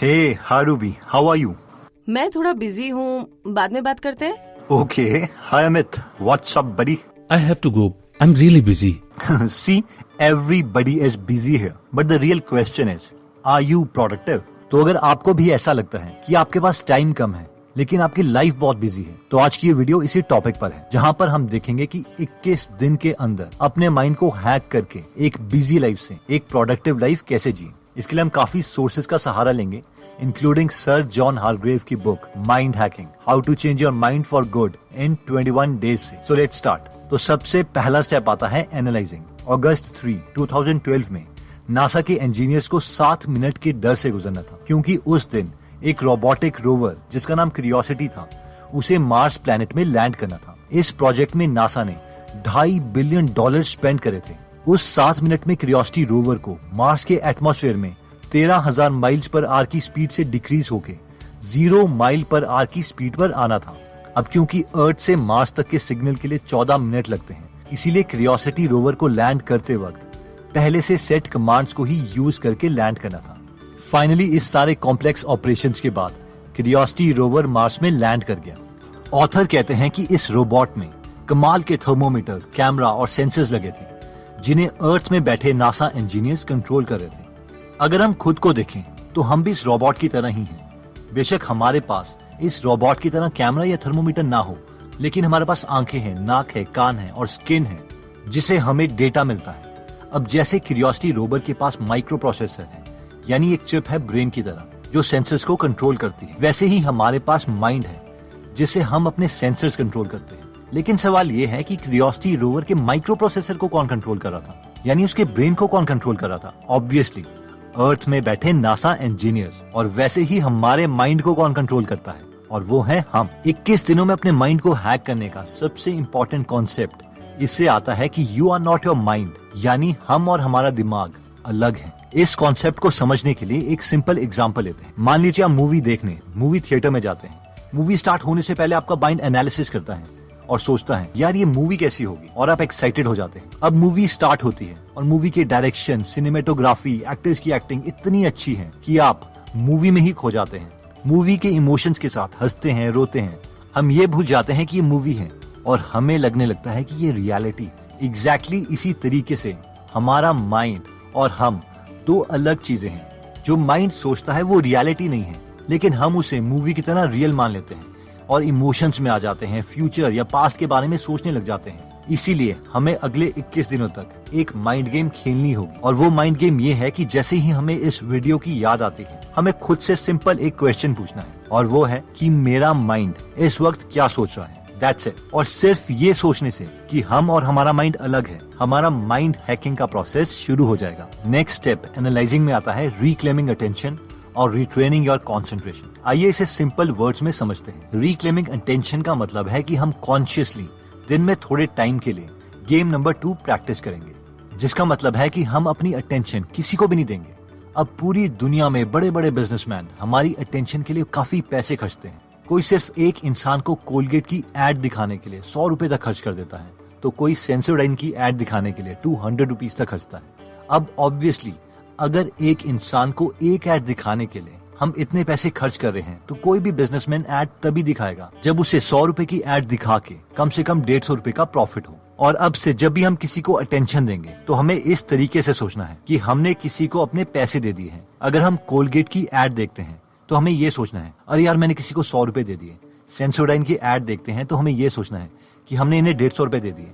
Hey, hi Ruby, how are you? मैं थोड़ा busy हूँ, बाद में बात करते हैं। Okay, hi Amit, what's up buddy? I have to go. I'm really busy. See, everybody is busy here, but the real question is, are you productive? तो अगर आपको भी ऐसा लगता है कि आपके पास टाइम कम है लेकिन आपकी लाइफ बहुत बिजी है, तो आज की ये वीडियो इसी टॉपिक पर है, जहाँ पर हम देखेंगे कि 21 दिन के अंदर अपने माइंड को हैक करके एक बिजी लाइफ से एक प्रोडक्टिव लाइफ कैसे जिए। इसके लिए हम काफी सोर्सेज का सहारा लेंगे, इंक्लूडिंग सर जॉन हार्ग्रेव की book mind hacking, how to change your mind for good in 21 days से। So let's start. तो सबसे पहला स्टेप आता है एनालाइजिंग। अगस्त 3, 2012 में नासा के इंजीनियर्स को 7 मिनट के डर से गुजरना था, क्योंकि उस दिन एक रोबोटिक रोवर जिसका नाम क्यूरियोसिटी था, उसे मार्स प्लैनेट में लैंड करना था। इस प्रोजेक्ट में नासा ने $2.5 बिलियन स्पेंड करे थे। उस 7 मिनट में क्यूरियोसिटी रोवर को मार्स के एटमॉस्फेयर में 13,000 माइल्स पर आवर की स्पीड से डिक्रीज होके 0 माइल पर आवर की स्पीड पर आना था। अब क्योंकि अर्थ से मार्स तक के सिग्नल के लिए 14 मिनट लगते हैं, इसीलिए क्यूरियोसिटी रोवर को लैंड करते वक्त पहले से सेट कमांड्स को ही यूज करके लैंड करना था। फाइनली इस सारे कॉम्प्लेक्स ऑपरेशंस के बाद क्यूरियोसिटी रोवर मार्स में लैंड कर गया। ऑथर कहते हैं कि इस रोबोट में कमाल के थर्मोमीटर, कैमरा और सेंसर्स लगे थे, जिन्हें अर्थ में बैठे नासा इंजीनियर्स कंट्रोल कर रहे थे। अगर हम खुद को देखें तो हम भी इस रोबोट की तरह ही हैं। बेशक हमारे पास इस रोबोट की तरह कैमरा या थर्मोमीटर ना हो, लेकिन हमारे पास आंखें हैं, नाक है, कान है और स्किन है, जिसे हमें डेटा मिलता है। अब जैसे क्यूरियोसिटी रोवर के पास माइक्रो प्रोसेसर है, यानी एक चिप है ब्रेन की तरह जो सेंसर्स को कंट्रोल करती है, वैसे ही हमारे पास माइंड है जिससे हम अपने सेंसर्स कंट्रोल करते हैं। लेकिन सवाल ये है कि क्यूरियोसिटी रोवर के माइक्रो प्रोसेसर को कौन कंट्रोल कर रहा था, यानी उसके ब्रेन को कौन कंट्रोल कर रहा था? ऑब्वियसली अर्थ में बैठे नासा इंजीनियर्स। और वैसे ही हमारे माइंड को कौन कंट्रोल करता है? और वो है हम। 21 दिनों में अपने माइंड को हैक करने का सबसे इम्पोर्टेंट कॉन्सेप्ट इससे आता है कि you are not your mind, यानी हम और हमारा दिमाग अलग है। इस कॉन्सेप्ट को समझने के लिए एक सिंपल एग्जांपल लेते हैं। मान लीजिए आप मूवी देखने मूवी थिएटर में जाते हैं। मूवी स्टार्ट होने से पहले आपका माइंड एनालिसिस करता है और सोचता है यार ये मूवी कैसी होगी, और आप एक्साइटेड हो जाते हैं। अब मूवी स्टार्ट होती है और मूवी के डायरेक्शन, सिनेमेटोग्राफी, एक्टर्स की एक्टिंग इतनी अच्छी है कि आप मूवी में ही खो जाते हैं। मूवी के इमोशंस के साथ हंसते हैं, रोते हैं। हम ये भूल जाते हैं कि ये मूवी है और हमें लगने लगता है कि ये रियलिटी। एग्जैक्टली इसी तरीके से हमारा माइंड और हम दो अलग चीजें हैं। जो माइंड सोचता है वो रियलिटी नहीं है, लेकिन हम उसे मूवी की तरह रियल मान लेते हैं और इमोशंस में आ जाते हैं, फ्यूचर या पास्ट के बारे में सोचने लग जाते हैं। इसीलिए हमें अगले 21 दिनों तक एक माइंड गेम खेलनी होगी, और वो माइंड गेम ये है कि जैसे ही हमें इस वीडियो की याद आती है, हमें खुद से सिंपल एक क्वेश्चन पूछना है, और वो है कि मेरा माइंड इस वक्त क्या सोच रहा है। That's it. और सिर्फ ये सोचने से कि हम और हमारा माइंड अलग है, हमारा माइंड हैकिंग का प्रोसेस शुरू हो जाएगा। नेक्स्ट स्टेप एनालाइजिंग में आता है रिक्लेमिंग अटेंशन और रिट्रेनिंग योर कंसंट्रेशन। आइए इसे सिंपल वर्ड्स में समझते हैं। रिक्लेमिंग अटेंशन का मतलब है कि हम कॉन्शियसली दिन में थोड़े टाइम के लिए गेम नंबर 2 प्रैक्टिस करेंगे, जिसका मतलब है कि हम अपनी अटेंशन किसी को भी नहीं देंगे। अब पूरी दुनिया में बड़े बड़े बिजनेसमैन हमारी अटेंशन के लिए काफी पैसे खर्चते हैं। कोई सिर्फ एक इंसान को कोलगेट की एड दिखाने के लिए 100 रुपए तक खर्च कर देता है, तो कोई सेंसोडाइन की एड दिखाने के लिए 200 रुपीज तक खर्चता है। अब ऑब्वियसली अगर एक इंसान को एक एड दिखाने के लिए हम इतने पैसे खर्च कर रहे हैं, तो कोई भी बिजनेसमैन एड तभी दिखाएगा जब उसे 100 रुपए की एड दिखा के कम से कम 150 रुपए का प्रॉफिट हो। और अब से जब भी हम किसी को अटेंशन देंगे तो हमें इस तरीके से सोचना है कि हमने किसी को अपने पैसे दे दिए हैं। अगर हम कोलगेट की एड देखते हैं तो हमें ये सोचना है अरे यार मैंने किसी को 100 रुपए दे दिए। सेंसोडाइन की एड देखते हैं तो हमें ये सोचना है कि हमने इन्हें 150 रुपए दे दिए।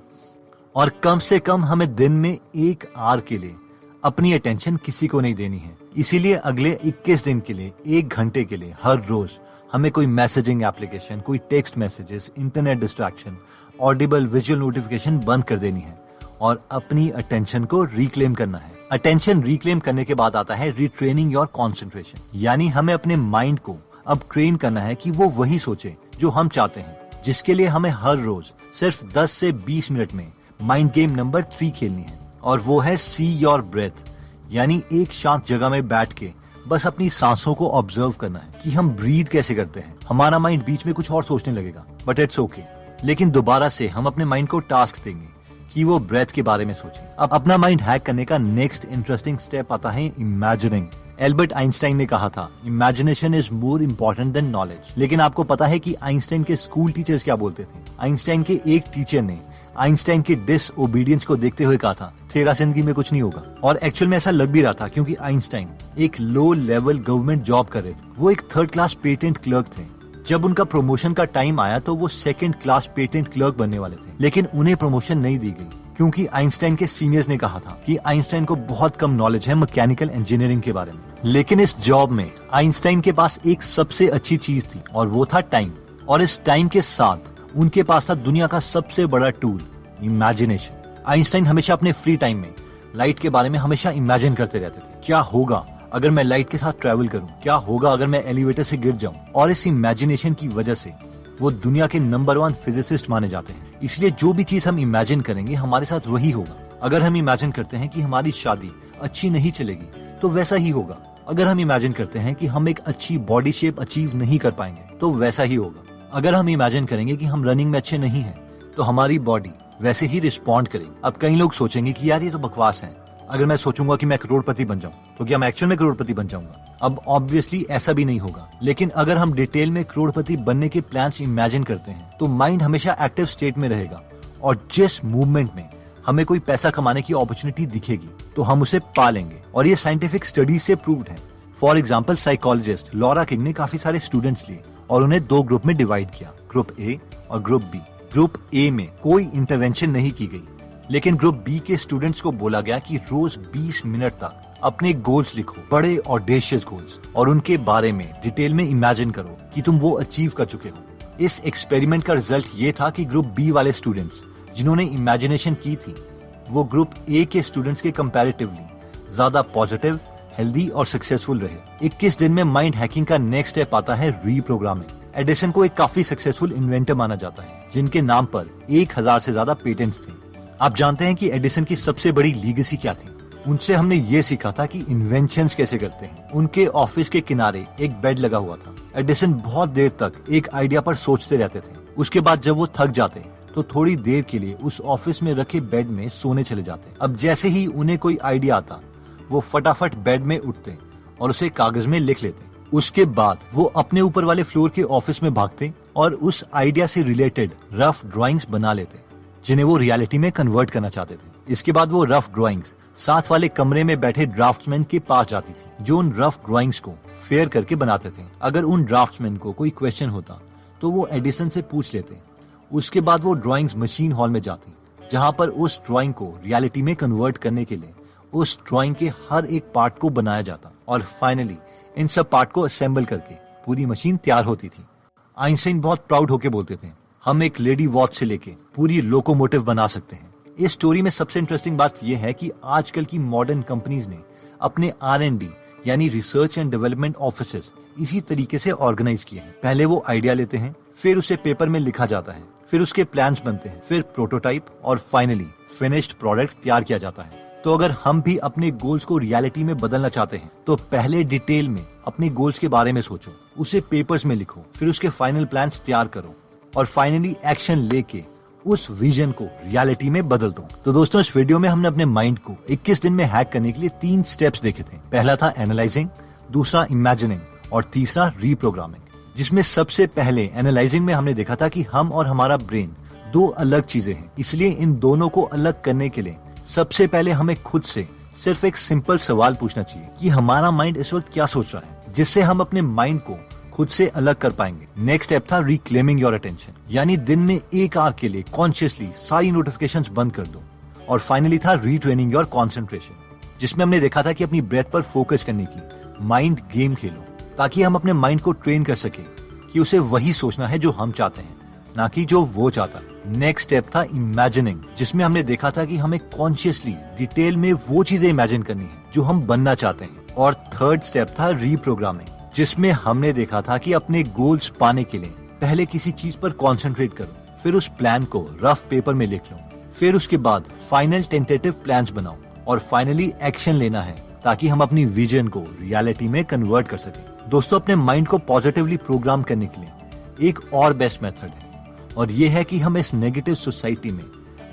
और कम से कम हमें दिन में 1 आवर के लिए अपनी अटेंशन किसी को नहीं देनी है। इसीलिए अगले 21 दिन के लिए 1 घंटे के लिए हर रोज हमें कोई मैसेजिंग एप्लीकेशन, कोई text messages, internet distraction, Audible visual notification बंद कर देनी है और अपनी अटेंशन को रिक्लेम करना है। अटेंशन रिक्लेम करने के बाद आता है रिट्रेनिंग योर कंसंट्रेशन, यानी हमें अपने माइंड को अब ट्रेन करना है कि वो वही सोचे जो हम चाहते हैं, जिसके लिए हमें हर रोज सिर्फ 10 से 20 मिनट में माइंड गेम नंबर 3 खेलनी है, और वो है सी योर ब्रेथ, यानी एक शांत जगह में बैठ के बस अपनी सांसों को ऑब्जर्व करना है कि हम ब्रीथ कैसे करते हैं। हमारा माइंड बीच में कुछ और सोचने लगेगा, बट इट्स ओके। लेकिन दोबारा से हम अपने माइंड को टास्क देंगे कि वो ब्रेथ के बारे में सोचे। अब अपना माइंड हैक करने का नेक्स्ट इंटरेस्टिंग स्टेप आता है इमेजिनिंग। एल्बर्ट आइंस्टाइन ने कहा था, imagination is more important then knowledge. लेकिन आपको पता है कि आइंस्टाइन के स्कूल टीचर्स क्या बोलते थे? आइंस्टाइन के एक टीचर ने आइंस्टाइन के डिसओबीडियंस को देखते हुए कहा था, तेरा जिंदगी में कुछ नहीं होगा। और एक्चुअल में ऐसा लग भी रहा था, क्योंकि आइंस्टाइन एक लो लेवल गवर्नमेंट जॉब कर रहे थे। वो एक 3rd क्लास पेटेंट क्लर्क थे। जब उनका प्रमोशन का टाइम आया तो वो 2nd क्लास पेटेंट क्लर्क बनने वाले थे, लेकिन उन्हें प्रमोशन नहीं दी गई, क्योंकि आइंस्टाइन के सीनियर्स ने कहा था कि आइंस्टाइन को बहुत कम नॉलेज है मैकेनिकल इंजीनियरिंग के बारे में। लेकिन इस जॉब में आइंस्टाइन के पास एक सबसे अच्छी चीज थी, और वो था टाइम। और इस टाइम के साथ उनके पास था दुनिया का सबसे बड़ा टूल, इमेजिनेशन। आइंस्टाइन हमेशा अपने फ्री टाइम में लाइट के बारे में हमेशा इमेजिन करते रहते थे। क्या होगा अगर मैं लाइट के साथ ट्रैवल करूं? क्या होगा अगर मैं एलिवेटर से गिर जाऊं? और इस इमेजिनेशन की वजह से वो दुनिया के नंबर 1 फिजिसिस्ट माने जाते हैं। इसलिए जो भी चीज हम इमेजिन करेंगे हमारे साथ वही होगा। अगर हम इमेजिन करते हैं कि हमारी शादी अच्छी नहीं चलेगी तो वैसा ही होगा। अगर हम इमेजिन करते हैं कि हम एक अच्छी बॉडी शेप अचीव नहीं कर पाएंगे तो वैसा ही होगा। अगर हम इमेजिन करेंगे कि हम रनिंग में अच्छे नहीं हैं तो हमारी बॉडी वैसे ही रिस्पॉन्ड करेगी। अब कई लोग सोचेंगे कि यार ये तो बकवास है। अगर मैं सोचूंगा कि मैं करोड़पति बन जाऊं तो क्या मैं एक्चुअल में करोड़पति बन जाऊंगा? अब ऑब्वियसली ऐसा भी नहीं होगा। लेकिन अगर हम डिटेल में करोड़पति बनने के प्लान्स इमेजिन करते हैं तो माइंड हमेशा एक्टिव स्टेट में रहेगा, और जिस मूवमेंट में हमें कोई पैसा कमाने की अपॉर्चुनिटी दिखेगी तो हम उसे पा लेंगे। और ये साइंटिफिक स्टडीज से प्रूव्ड है। For example, psychologist Laura king ने काफी सारे स्टूडेंट्स लिए और उन्हें 2 ग्रुप में डिवाइड किया, ग्रुप ए और ग्रुप बी। ग्रुप ए में कोई इंटरवेंशन नहीं की गई, लेकिन ग्रुप बी के स्टूडेंट्स को बोला गया कि रोज 20 मिनट तक अपने गोल्स लिखो, बड़े ऑडेशियस गोल्स, और उनके बारे में डिटेल में इमेजिन करो कि तुम वो अचीव कर चुके हो। इस एक्सपेरिमेंट का रिजल्ट ये था कि ग्रुप बी वाले स्टूडेंट्स जिन्होंने इमेजिनेशन की थी वो ग्रुप ए के स्टूडेंट्स के कंपैरेटिवली ज्यादा पॉजिटिव, हेल्दी और सक्सेसफुल रहे। 21 दिन में माइंड हैकिंग का नेक्स्ट स्टेप आता है रीप्रोग्रामिंग। एडिसन को एक काफी सक्सेसफुल इन्वेंटर माना जाता है, जिनके नाम पर 1000 से ज्यादा पेटेंट्स थे। आप जानते हैं कि एडिसन की सबसे बड़ी लीगेसी क्या थी? उनसे हमने ये सीखा था कि इन्वेंशंस कैसे करते हैं। उनके ऑफिस के किनारे एक बेड लगा हुआ था। एडिसन बहुत देर तक एक आइडिया पर सोचते रहते थे। उसके बाद जब वो थक जाते तो थोड़ी देर के लिए उस ऑफिस में रखे बेड में सोने चले जाते। अब जैसे ही उन्हें कोई आइडिया आता वो फटाफट बेड में उठते और उसे कागज में लिख लेते। उसके बाद वो अपने ऊपर वाले फ्लोर के ऑफिस में भागते और उस आइडिया से रिलेटेड रफ ड्राइंग्स बना लेते, जिन्हें वो रियलिटी में कन्वर्ट करना चाहते थे। इसके बाद वो रफ ड्राइंग्स साथ वाले कमरे में बैठे ड्राफ्ट्समैन के पास जाती थी, जो उन रफ ड्राइंग्स को फेयर करके बनाते थे। अगर उन ड्राफ्ट्समैन को कोई क्वेश्चन होता तो वो एडिसन से पूछ लेते। उसके बाद वो ड्राइंग्स मशीन हॉल में जाती, जहां पर उस ड्राइंग को रियलिटी में कन्वर्ट करने के लिए उस ड्राइंग के हर एक पार्ट को बनाया जाता, और फाइनली इन सब पार्ट को असेंबल करके पूरी मशीन तैयार होती थी। आइंस्टाइन बहुत प्राउड होके बोलते थे, हम एक लेडी वॉच से लेके पूरी लोकोमोटिव बना सकते हैं। इस स्टोरी में सबसे इंटरेस्टिंग बात यह है कि आजकल की मॉडर्न कंपनीज ने अपने R&D यानी रिसर्च एंड डेवलपमेंट ऑफिसेस इसी तरीके से ऑर्गेनाइज किए हैं। पहले वो आइडिया लेते हैं, फिर उसे पेपर में लिखा जाता है, फिर उसके प्लान्स बनते हैं, फिर प्रोटोटाइप, और फाइनली फिनिश्ड प्रोडक्ट तैयार किया जाता है। तो अगर हम भी अपने गोल्स को रियलिटी में बदलना चाहते हैं तो पहले डिटेल में अपने गोल्स के बारे में सोचो, उसे पेपर्स में लिखो, फिर उसके फाइनल प्लान्स तैयार करो, और फाइनली एक्शन लेके उस विजन को रियलिटी में बदल दो। तो दोस्तों, इस वीडियो में हमने अपने माइंड को 21 दिन में हैक करने के लिए 3 स्टेप्स देखे थे। पहला था एनालाइजिंग, दूसरा इमेजिनिंग, और तीसरा रीप्रोग्रामिंग। जिसमें सबसे पहले एनालाइजिंग में हमने देखा था कि हम और हमारा ब्रेन 2 अलग चीजें हैं, इसलिए इन दोनों को अलग करने के लिए सबसे पहले हमें खुद से सिर्फ एक सिंपल सवाल पूछना चाहिए कि हमारा माइंड इस वक्त क्या सोच रहा है, जिससे हम अपने माइंड को खुद से अलग कर पाएंगे। नेक्स्ट स्टेप था रिक्लेमिंग योर अटेंशन, यानी दिन में 1 आवर के लिए कॉन्शियसली सारी नोटिफिकेशंस बंद कर दो। और फाइनली था रीट्रेनिंग योर कॉन्सेंट्रेशन, जिसमें हमने देखा था कि अपनी ब्रेथ पर फोकस करने की माइंड गेम खेलो, ताकि हम अपने माइंड को ट्रेन कर सके कि उसे वही सोचना है जो हम चाहते हैं, ना कि जो वो चाहता है। नेक्स्ट स्टेप था इमेजिनिंग, जिसमें हमने देखा था कि हमें कॉन्शियसली डिटेल में वो चीजें इमेजिन करनी है जो हम बनना चाहते हैं। और थर्ड स्टेप था रीप्रोग्रामिंग, जिसमें हमने देखा था कि अपने गोल्स पाने के लिए पहले किसी चीज पर कॉन्सेंट्रेट करो, फिर उस प्लान को रफ पेपर में लिख लो, फिर उसके बाद फाइनल टेंटेटिव प्लान्स बनाओ, और फाइनली एक्शन लेना है ताकि हम अपनी विजन को रियलिटी में कन्वर्ट कर सके। दोस्तों, अपने माइंड को पॉजिटिवली प्रोग्राम करने के लिए एक और बेस्ट मेथड है, और ये है कि हम इस नेगेटिव सोसाइटी में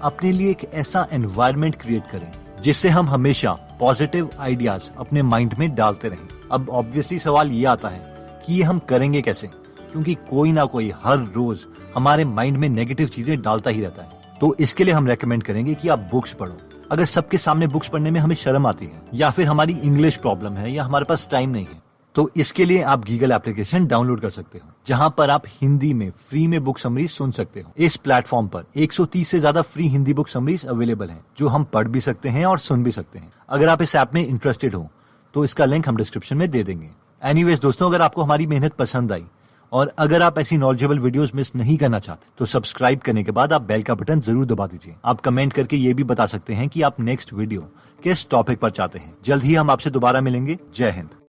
अपने लिए एक ऐसा एनवायरनमेंट क्रिएट करें जिससे हम हमेशा पॉजिटिव आइडियाज अपने माइंड में डालते रहें। अब ऑब्वियसली सवाल ये आता है कि ये हम करेंगे कैसे, क्योंकि कोई ना कोई हर रोज हमारे माइंड में नेगेटिव चीजें डालता ही रहता है। तो इसके लिए हम रेकमेंड करेंगे कि आप बुक्स पढ़ो। अगर सबके सामने बुक्स पढ़ने में हमें शर्म आती है, या फिर हमारी इंग्लिश प्रॉब्लम है, या हमारे पास टाइम नहीं है, तो इसके लिए आप गीगल एप्लीकेशन डाउनलोड कर सकते हो, जहां पर आप हिंदी में फ्री में बुक समरीज सुन सकते हो। इस प्लेटफॉर्म पर 130 से ज्यादा free Hindi book summaries available हैं, जो हम पढ़ भी सकते हैं और सुन भी सकते हैं। अगर आप इस ऐप में इंटरेस्टेड हो तो इसका लिंक हम डिस्क्रिप्शन में दे देंगे। एनीवेज दोस्तों, अगर आपको हमारी मेहनत पसंद आई और अगर आप ऐसी नॉलेजेबल वीडियोस मिस नहीं करना चाहते तो सब्सक्राइब करने के बाद आप बेल का बटन जरूर दबा दीजिए। आप कमेंट करके ये भी बता सकते हैं कि आप नेक्स्ट वीडियो किस टॉपिक पर चाहते हैं। जल्द ही हम आपसे दोबारा मिलेंगे। जय हिंद।